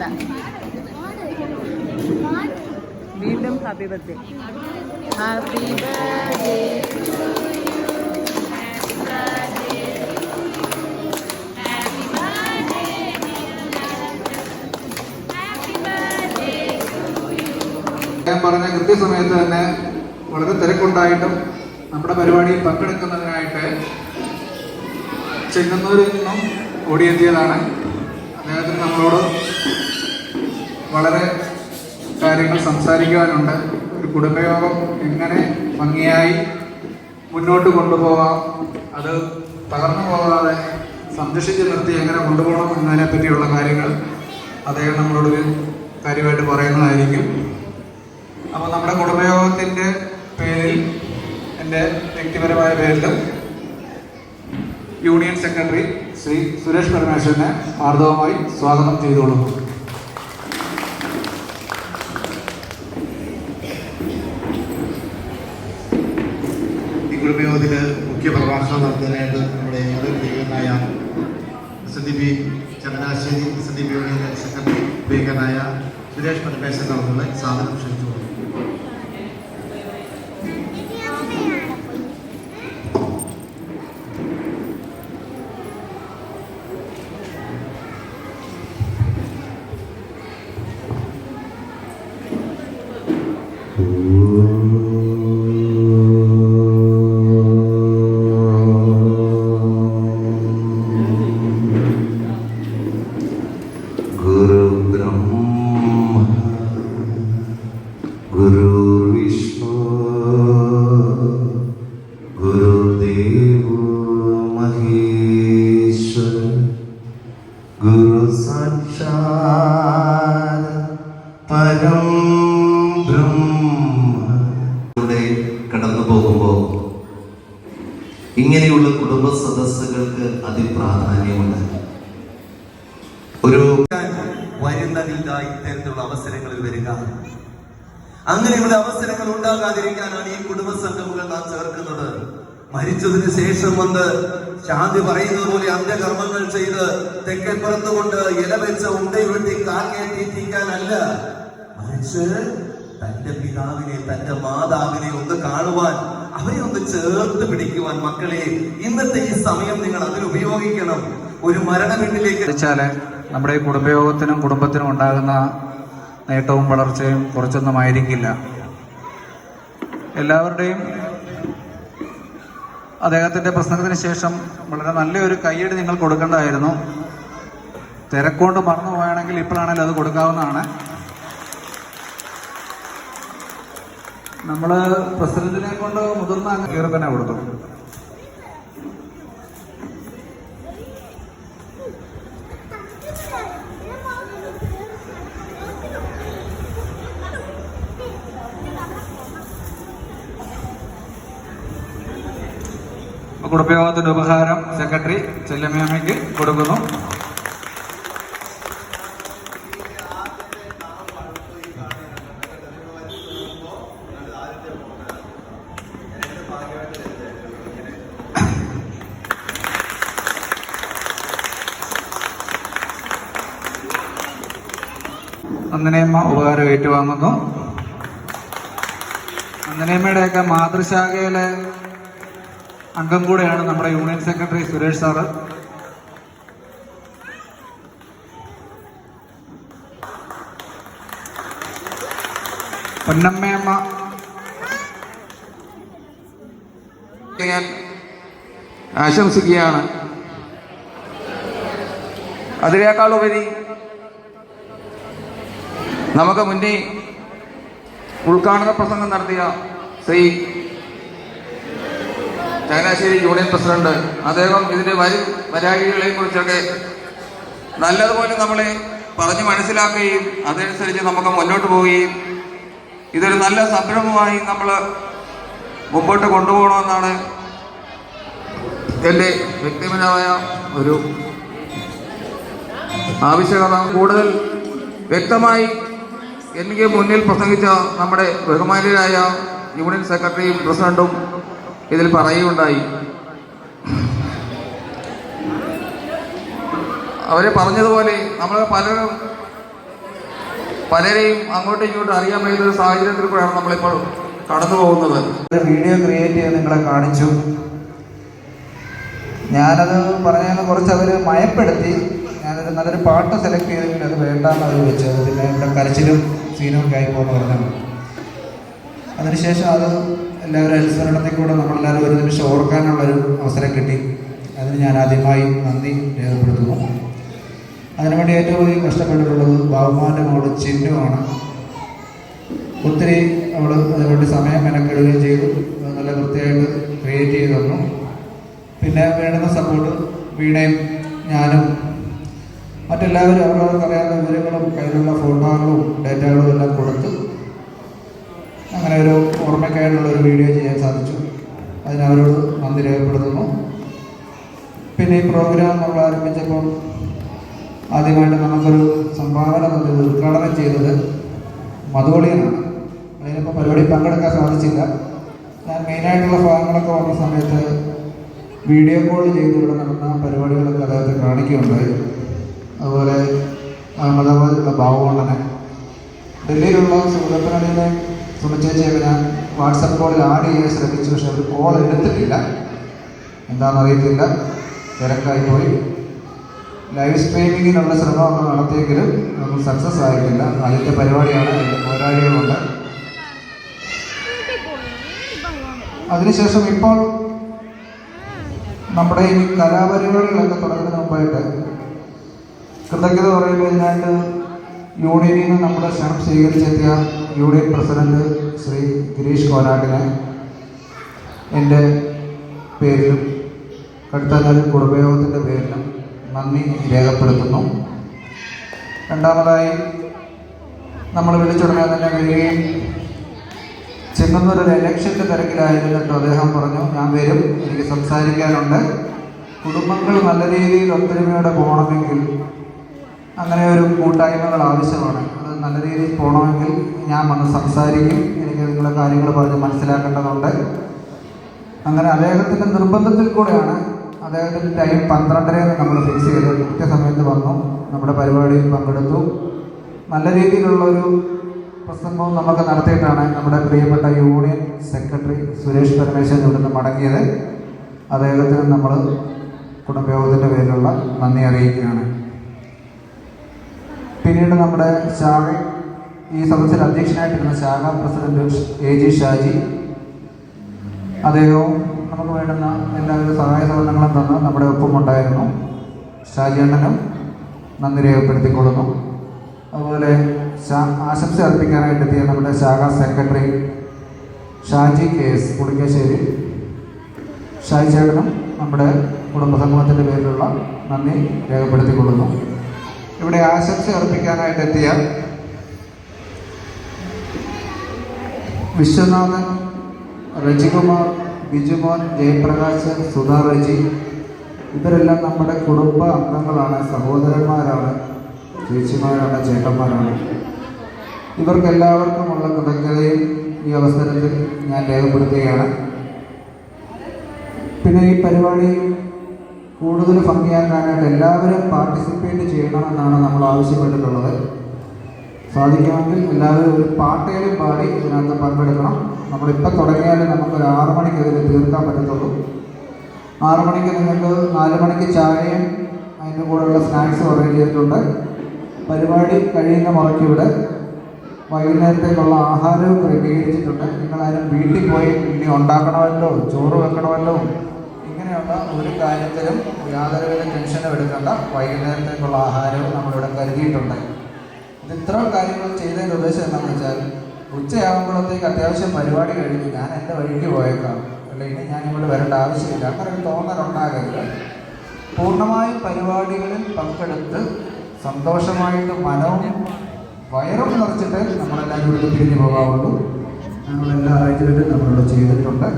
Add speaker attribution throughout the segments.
Speaker 1: വേണ്ട. വീണ്ടും happy birthday. Happy birthday.
Speaker 2: ഞാൻ പറഞ്ഞ കൃത്യസമയത്ത് തന്നെ വളരെ തിരക്കുണ്ടായിട്ടും നമ്മുടെ പരിപാടിയിൽ പങ്കെടുക്കുന്നതിനായിട്ട് ചെങ്ങന്നൂരിൽ നിന്നും ഓടിയെത്തിയതാണ്. അദ്ദേഹത്തിന് നമ്മളോട് വളരെ കാര്യങ്ങൾ സംസാരിക്കുവാനുണ്ട്. ഒരു കുടുംബയോഗം എങ്ങനെ ഭംഗിയായി മുന്നോട്ട് കൊണ്ടുപോകാം, അത് തകർന്നു പോകാതെ സംരക്ഷിച്ച് നിർത്തി എങ്ങനെ കൊണ്ടുപോകണം എന്നതിനെ പറ്റിയുള്ള കാര്യങ്ങൾ അദ്ദേഹം നമ്മളോട് കാര്യമായിട്ട് പറയുന്നതായിരിക്കും. അപ്പോൾ നമ്മുടെ കുടുംബയോഗത്തിൻ്റെ പേരിൽ, എൻ്റെ വ്യക്തിപരമായ പേരിലും യൂണിയൻ സെക്രട്ടറി ശ്രീ സുരേഷ് പരമേശ്വരനെ ഹാർദവമായി സ്വാഗതം ചെയ്തോളും.
Speaker 3: ഈ കുടുംബയോഗത്തിൽ മുഖ്യ പ്രഭാഷണം നടത്താനായിട്ട് നമ്മുടെ പ്രിയനായ SNDP Changanassery SNDP union secretary പ്രിയനായ സുരേഷ് പരമേശ്വരൻ അവരുടെ സാധനം ക്ഷണിച്ചു. കടന്നു പോകുമ്പോൾ ഇങ്ങനെയുള്ള കുടുംബ സദസ്സുകൾക്ക് അതിപ്രാധാന്യമുണ്ട്. ഒരു വരുന്നതില്ലായി ഇത്തരത്തിലുള്ള അവസരങ്ങളിൽ വരിക, അങ്ങനെയുള്ള അവസരങ്ങൾ ഉണ്ടാകാതിരിക്കാനാണ് ഈ കുടുംബ സംഘങ്ങൾ നാം ചേർക്കുന്നത്. മരിച്ചതിന് ശേഷം വന്ന് ശാന്തി പറയുന്നത് പോലെ അന്ത്യകർമ്മങ്ങൾ ചെയ്ത് തെക്കപ്പുറത്ത് കൊണ്ട് ഇല വെച്ച ഉണ്ടയുരുട്ടി കാക്കേറ്റിക്കാനല്ല, മറിച്ച് തന്റെ പിതാവിനെ, തന്റെ മാതാവിനെ ഒന്ന് കാണുവാൻ, അവരെ ഒന്ന് ചേർത്ത് പിടിക്കുവാൻ. മക്കളെ, ഇന്നത്തെ ഈ സമയം നിങ്ങൾ അതിൽ ഉപയോഗിക്കണം. ഒരു മരണ വീട്ടിലേക്ക്
Speaker 2: വെച്ചാല് നമ്മുടെ ഈ കുടുംബയോഗത്തിനും കുടുംബത്തിനും ഉണ്ടാകുന്ന നേട്ടവും വളർച്ചയും കുറച്ചൊന്നും ആയിരിക്കില്ല. എല്ലാവരുടെയും അദ്ദേഹത്തിന്റെ പ്രസംഗത്തിന് ശേഷം വളരെ നല്ലൊരു കയ്യടി നിങ്ങൾ കൊടുക്കേണ്ടതായിരുന്നു. തിരക്കൊണ്ട് മറന്നു പോയാണെങ്കിൽ ഇപ്പോഴാണെങ്കിലും അത് കൊടുക്കാവുന്നതാണ്. നമ്മള് പ്രസിഡന്റിനെ കൊണ്ട് മുതിർന്ന കയറി തന്നെ കൊടുത്തു. കുടുംബയോഗത്തിന്റെ ഉപഹാരം സെക്രട്ടറി ചെല്ലമ്മയ്ക്ക് കൊടുക്കുന്നു. നന്ദനയമ്മ ഉപകാരം ഏറ്റുവാങ്ങുന്നു. നന്ദനയമ്മയുടെയൊക്കെ മാതൃശാഖയിലെ അംഗം കൂടെയാണ് നമ്മുടെ യൂണിയൻ സെക്രട്ടറി സുരേഷ് സാറ്. പൊന്നമ്മയമ്മ ഞാൻ ആശംസിക്കുകയാണ്. അതിനേക്കാളുപരി നമുക്ക് മുന്നേ ഉദ്ഘാടന പ്രസംഗം നടത്തിയ ശ്രീ ചങ്ങനാശ്ശേരി യൂണിയൻ പ്രസിഡന്റ്, അദ്ദേഹം ഇതിന്റെ വരാഴികളെ കുറിച്ചൊക്കെ നല്ലതുപോലെ നമ്മളെ പറഞ്ഞ് മനസ്സിലാക്കുകയും അതനുസരിച്ച് നമുക്ക് മുന്നോട്ട് പോവുകയും ഇതൊരു നല്ല സംരംഭമായി നമ്മൾ മുമ്പോട്ട് കൊണ്ടുപോകണമെന്നാണ് എൻ്റെ വ്യക്തിപരമായ ഒരു ആവശ്യകത. കൂടുതൽ വ്യക്തമായി എനിക്ക് മുന്നിൽ പ്രസംഗിച്ച നമ്മുടെ ബഹുമാന്യരായ യൂണിയൻ സെക്രട്ടറിയും പ്രസിഡന്റും ഇതിൽ പറയുകയുണ്ടായി. അവരെ പറഞ്ഞതുപോലെ നമ്മൾ പലരും
Speaker 4: പലരെയും അങ്ങോട്ടും ഇങ്ങോട്ടും അറിയാൻ കഴിയുന്ന ഒരു സാഹചര്യത്തിൽ കൂടെയാണ് നമ്മളിപ്പോൾ കടന്നു പോകുന്നത്.
Speaker 2: ഒരു വീഡിയോ ക്രിയേറ്റ് ചെയ്ത് നിങ്ങളെ കാണിച്ചു. ഞാനത് പറഞ്ഞാൽ കുറച്ച് അവർ മയപ്പെടുത്തി. ഞാനൊരു നല്ലൊരു പാട്ട് സെലക്ട് ചെയ്തെങ്കിൽ അത് വേണ്ടാന്ന് അവർ വെച്ചത്. പിന്നെ ഇവിടെ കരച്ചിലും സീനും ഒക്കെ ആയിപ്പോന്ന് പറഞ്ഞു. അതിനുശേഷം അത് എല്ലാവരും അനുസ്മരണത്തിൽ കൂടെ നമ്മളെല്ലാവരും ഒരു നിമിഷം ഓർക്കാനുള്ളൊരു അവസരം കിട്ടി. അതിന് ഞാൻ ആദ്യമായി നന്ദി രേഖപ്പെടുത്തുന്നു. അതിനുവേണ്ടി ഏറ്റവും അധികം കഷ്ടപ്പെട്ടിട്ടുള്ളത് ബാബുമാൻ്റെ മോള് ചിന്നുവാണ്. ഒത്തിരി അവൾ അതിനുവേണ്ടി സമയം മെനക്കെടുകയും ചെയ്തു. നല്ല വൃത്തിയായിട്ട് ക്രിയേറ്റ് ചെയ്ത് തന്നു. പിന്നെ വേണ്ടുന്ന സപ്പോർട്ട് വീണയും ഞാനും മറ്റെല്ലാവരും അവരവർക്ക് അറിയാവുന്ന വിവരങ്ങളും കയ്യിലുള്ള ഫോട്ടോകളും ഡേറ്റകളും എല്ലാം കൊടുത്ത് അങ്ങനെ ഒരു ഓർമ്മയ്ക്കായിട്ടുള്ള ഒരു വീഡിയോ ചെയ്യാൻ സാധിച്ചു. അതിനവരോട് നന്ദി രേഖപ്പെടുത്തുന്നു. പിന്നെ ഈ പ്രോഗ്രാം നമ്മൾ ആരംഭിച്ചപ്പോൾ ആദ്യമായിട്ട് നമുക്കൊരു സംഭാവന തന്നത് ഉദ്ഘാടനം ചെയ്തത് മധുവളിയനാണ്. അതിനിപ്പോൾ പരിപാടി പങ്കെടുക്കാൻ സാധിച്ചില്ല. ഞാൻ മെയിനായിട്ടുള്ള ഭാഗങ്ങളൊക്കെ വന്ന സമയത്ത് വീഡിയോ കോൾ ചെയ്ത് ഇവിടെ നടന്ന പരിപാടികളൊക്കെ അദ്ദേഹത്തെ കാണിക്കുകയുണ്ടായി. അതുപോലെ അഹമ്മദാബാദിലുള്ള ബാബുവണ്ണനെ, ഡൽഹിയിലുള്ള സുഹൃത്തിനടിയിലെ സുമചേച്ചിയൊക്കെ ഞാൻ വാട്സപ്പ് കോളിൽ ആഡ് ചെയ്യാൻ ശ്രമിച്ചു. പക്ഷെ അവർ കോൾ എടുത്തിട്ടില്ല. എന്താണെന്നറിയത്തില്ല, തിരക്കായിപ്പോയി. ലൈവ് സ്ട്രീമിങ്ങിനുള്ള ശ്രമമൊക്കെ നടത്തിയെങ്കിലും ഒന്നും സക്സസ് ആയിട്ടില്ല. ആദ്യത്തെ പരിപാടിയാണ്, അതിൻ്റെ പോരാളികളുണ്ട്. അതിനുശേഷം ഇപ്പോൾ നമ്മുടെ ഈ കലാപരിപാടികളൊക്കെ തുടങ്ങുന്നതിന് മുമ്പായിട്ട് കൃതജ്ഞത പറയുമ്പോൾ ഇതിനായിട്ട് യൂണിയനിൽ നിന്ന് നമ്മുടെ ക്ഷണം സ്വീകരിച്ചെത്തിയ യൂണിയൻ പ്രസിഡന്റ് ശ്രീ ഗിരീഷ് കോനാട്ടിനെ എൻ്റെ പേരിലും കടുത്തനാല് കുടുംബയോഗത്തിൻ്റെ പേരിലും നന്ദി രേഖപ്പെടുത്തുന്നു. രണ്ടാമതായി നമ്മൾ വിളിച്ചുടനെ തന്നെ വരികയും ചെങ്ങന്നൂരൊരു ഇലക്ഷൻ്റെ തിരക്കിലായിരുന്നിട്ട് അദ്ദേഹം പറഞ്ഞു, ഞാൻ വരും, എനിക്ക് സംസാരിക്കാനുണ്ട്. കുടുംബങ്ങൾ നല്ല രീതിയിൽ ഒത്തൊരുമയോടെ പോകണമെങ്കിൽ അങ്ങനെ ഒരു കൂട്ടായ്മകൾ ആവശ്യമാണ്. അത് നല്ല രീതിയിൽ പോകണമെങ്കിൽ ഞാൻ വന്ന് സംസാരിക്കും, എനിക്ക് നിങ്ങളുടെ കാര്യങ്ങൾ പറഞ്ഞ് മനസ്സിലാക്കേണ്ടതുണ്ട്. അങ്ങനെ അദ്ദേഹത്തിൻ്റെ നിർബന്ധത്തിൽ കൂടെയാണ് അദ്ദേഹത്തിൻ്റെ ടൈം 12:30 നമ്മൾ ഫിക്സ് ചെയ്ത് കൃത്യസമയത്ത് വന്നു. നമ്മുടെ പരിപാടിയിൽ പങ്കെടുത്തു. നല്ല രീതിയിലുള്ളൊരു പ്രസംഗവും നമുക്ക് നടത്തിയിട്ടാണ് നമ്മുടെ പ്രിയപ്പെട്ട യൂണിയൻ സെക്രട്ടറി സുരേഷ് പരമേശ്വരൻ ഇവിടുന്ന് മടങ്ങിയത്. അദ്ദേഹത്തിന് നമ്മൾ കുടുംബയോഗത്തിൻ്റെ പേരിലുള്ള നന്ദി അറിയിക്കുകയാണ്. പിന്നീട് നമ്മുടെ ശാഖ ഈ സദസ്സിൽ അധ്യക്ഷനായിട്ടിരുന്ന ശാഖാ പ്രസിഡന്റ് AG ഷാജി, അദ്ദേഹവും നമുക്ക് വേണ്ടുന്ന എല്ലാവിധ സഹായ സഹകരണങ്ങളും തന്ന് നമ്മുടെ ഒപ്പമുണ്ടായിരുന്നു. ഷാജി അണ്ണനും നന്ദി രേഖപ്പെടുത്തിക്കൊള്ളുന്നു. അതുപോലെ ആശംസ അർപ്പിക്കാനായിട്ടെത്തിയ നമ്മുടെ ശാഖാ സെക്രട്ടറി ഷാജി KS പുളിക്കശ്ശേരി, ഷാജി ചേട്ടനും നമ്മുടെ കുടുംബസംഗമത്തിൻ്റെ പേരിലുള്ള നന്ദി രേഖപ്പെടുത്തിക്കൊള്ളുന്നു. ഇവിടെ ആശംസ അർപ്പിക്കാനായിട്ടെത്തിയ വിശ്വനാഥൻ, റജികുമാർ, ബിജുമോൻ, ജയപ്രകാശ്, സുധാ റജി, ഇവരെല്ലാം നമ്മുടെ കുടുംബ അംഗങ്ങളാണ്, സഹോദരന്മാരാണ്, ചേച്ചിമാരാണ്, ചേട്ടന്മാരാണ്. ഇവർക്കെല്ലാവർക്കുമുള്ള കൃതജ്ഞതയും ഈ അവസരത്തിൽ ഞാൻ രേഖപ്പെടുത്തുകയാണ്. പിന്നെ ഈ പരിപാടി കൂടുതൽ ഭംഗിയാക്കാനായിട്ട് എല്ലാവരും പാർട്ടിസിപ്പേറ്റ് ചെയ്യണമെന്നാണ് നമ്മൾ ആവശ്യപ്പെട്ടിട്ടുള്ളത്. സാധിക്കുമെങ്കിൽ എല്ലാവരും ഒരു പാട്ടേലും പാടി ഇതിനകത്ത് പങ്കെടുക്കണം. നമ്മളിപ്പോൾ തുടങ്ങിയാൽ നമുക്കൊരു 6 മണിക്ക് ഇതിൽ തീർക്കാൻ പറ്റത്തുള്ളൂ. 6 മണിക്ക് നിങ്ങൾക്ക് 4 മണിക്ക് ചായയും അതിൻ്റെ കൂടെയുള്ള സ്നാക്സും അറേഞ്ച് ചെയ്തിട്ടുണ്ട്. പരിപാടി കഴിയുന്ന മുറയ്ക്ക് ഇവിടെ വൈകുന്നേരത്തേക്കുള്ള ആഹാരവും ക്രമീകരിച്ചിട്ടുണ്ട്. നിങ്ങളാരും വീട്ടിൽ പോയി ഇനി ഉണ്ടാക്കണമല്ലോ, ചോറ് വെക്കണമല്ലോ, ഇങ്ങനെയുള്ള ഒരു കാര്യത്തിലും യാതൊരുവിധ ടെൻഷനും എടുക്കേണ്ട. വൈകുന്നേരത്തേക്കുള്ള ആഹാരവും നമ്മളിവിടെ കരുതിയിട്ടുണ്ട്. ഇത് ഇത്ര കാര്യങ്ങൾ ചെയ്തതിൻ്റെ ഉദ്ദേശം എന്താണെന്ന് വെച്ചാൽ ഉച്ചയാകുമ്പോഴത്തേക്ക് അത്യാവശ്യം പരിപാടി കഴിഞ്ഞ് ഞാൻ എൻ്റെ വഴിക്ക് പോയേക്കാം, അല്ലെങ്കിൽ ഞാൻ ഇവിടെ വരേണ്ട ആവശ്യമില്ല, അങ്ങനെ ഒരു തോന്നലുണ്ടാകരുത്. പൂർണ്ണമായും പരിപാടികളിൽ പങ്കെടുത്ത് സന്തോഷമായിട്ട് മനവും വയറും നിറച്ചിട്ട് നമ്മളെല്ലാം ഇവിടെ പിരിഞ്ഞു പോകാവുള്ളൂ. ഞങ്ങളെല്ലാ അറേഞ്ച്മെൻറ്റും നമ്മളിവിടെ ചെയ്തിട്ടുണ്ട്.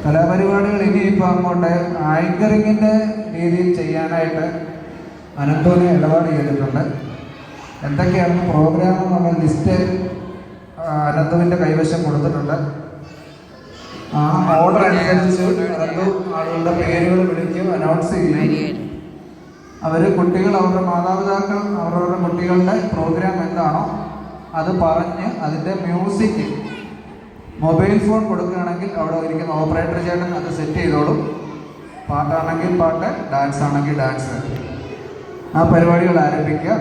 Speaker 2: കലാപരിപാടികൾ ഇനിയിപ്പോൾ അങ്ങോട്ട് ആങ്കറിങ്ങിൻ്റെ രീതിയിൽ ചെയ്യാനായിട്ട് അനന്തോനെ ഇടപാട് ചെയ്തിട്ടുണ്ട്. എന്തൊക്കെയാണെന്ന് പ്രോഗ്രാം നമ്മൾ ലിസ്റ്റ് അനന്തുവിൻ്റെ കൈവശം കൊടുത്തിട്ടുണ്ട്. ആ ഓർഡർ അനുസരിച്ച് അനന്തു ആളുകളുടെ പേരുകൾ വിളിക്കും, അനൗൺസ് ചെയ്യും. കുട്ടികൾ അവരുടെ മാതാപിതാക്കൾ അവരവരുടെ കുട്ടികളുടെ പ്രോഗ്രാം എന്താണോ അത് പറഞ്ഞ് അതിൻ്റെ മ്യൂസിക് മൊബൈൽ ഫോൺ കൊടുക്കുകയാണെങ്കിൽ അവിടെ ഇരിക്കുന്ന ഓപ്പറേറ്റർ ചേട്ടൻ അത് സെറ്റ് ചെയ്തോളും. പാട്ടാണെങ്കിൽ പാട്ട്, ഡാൻസ് ആണെങ്കിൽ ഡാൻസ്. ആ പരിപാടികൾ ആരംഭിക്കുക.